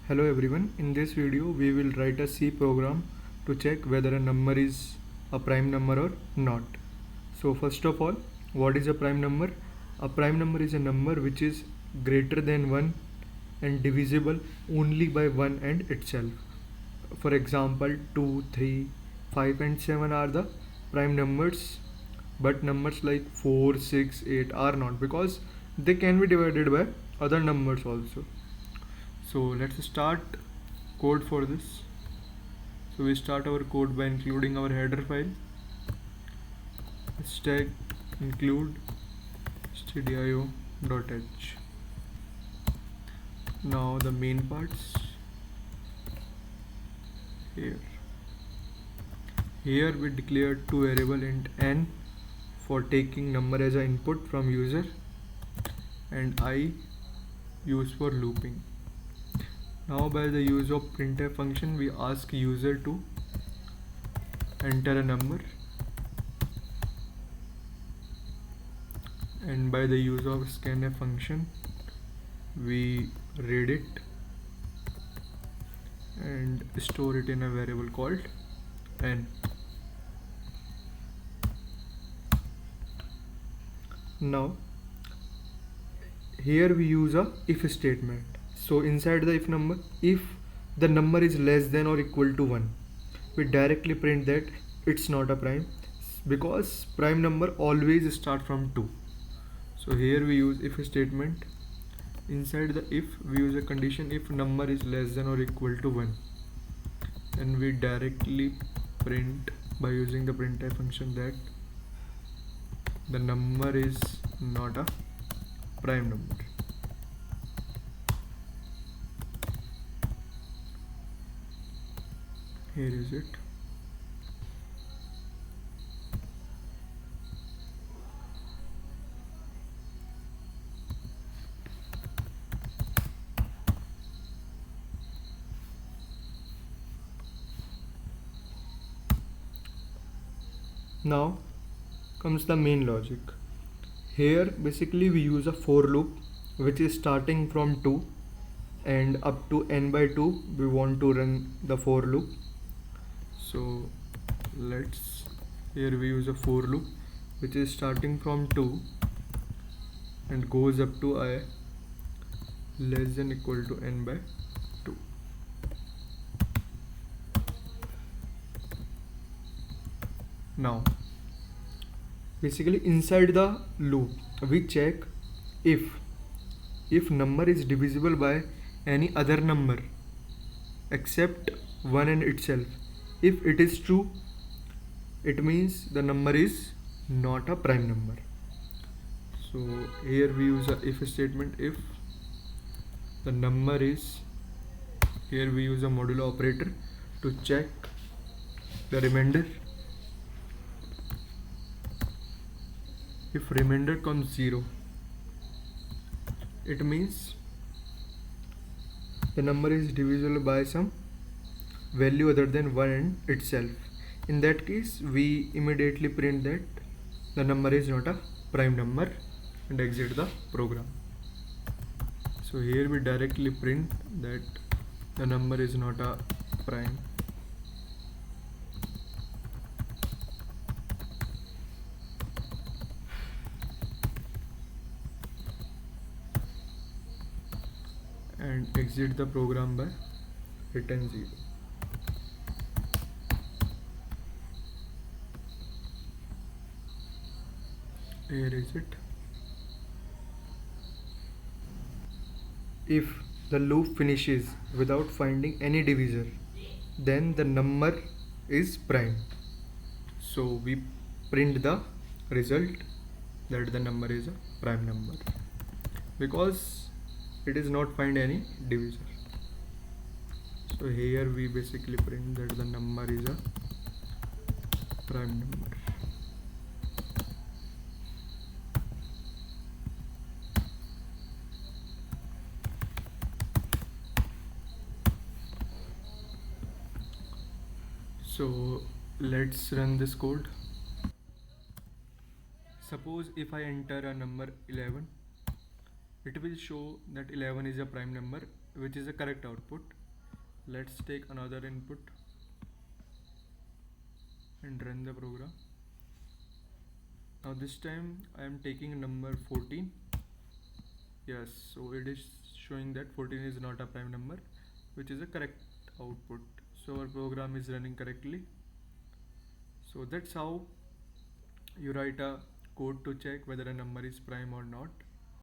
Hello everyone, in this video we will write a C program to check whether a number is a prime number or not. So first of all, what is a prime number? A prime number is a number which is greater than 1 and divisible only by 1 and itself. For example, 2, 3, 5 and 7 are the prime numbers, but numbers like 4, 6, 8 are not, because they can be divided by other numbers also. So let's start code for this. So we start our code by including our header file stack include stdio.h. Now the main parts here. Here we declare two variable int n for taking number as an input from user and I used for looping. Now by the use of printf function we ask user to enter a number, and by the use of scanf function we read it and store it in a variable called n. Now here we use a if statement. So inside the if number, if the number is less than or equal to 1, we directly print that it's not a prime, because prime number always start from 2. So here we use if statement. Inside the if we use a condition if number is less than or equal to 1, and we directly print by using the printf function that the number is not a prime number. Here is it. Now comes the main logic. Here basically we use a for loop which is starting from 2 and up to n by 2 we want to run the for loop. So here we use a for loop which is starting from 2 and goes up to I less than equal to n by 2. Now basically inside the loop we check if number is divisible by any other number except 1 and itself. If it is true, it means the number is not a prime number. So here we use a if statement. If the number is, here we use a modulo operator to check the remainder. If remainder comes 0, it means the number is divisible by some value other than 1 and itself. In that case we immediately print that the number is not a prime number and exit the program. So here we directly print that the number is not a prime. And exit the program by return 0. Here is it. If the loop finishes without finding any divisor, then the number is prime. So we print the result that the number is a prime number because it is not find any divisor. So here we basically print that the number is a prime number. So let's run this code. Suppose if I enter a number 11, it will show that 11 is a prime number which is a correct output. Let's take another input and run the program. Now this time I am taking number 14. Yes, so it is showing that 14 is not a prime number, which is a correct output. So our program is running correctly. So that's how you write a code to check whether a number is prime or not.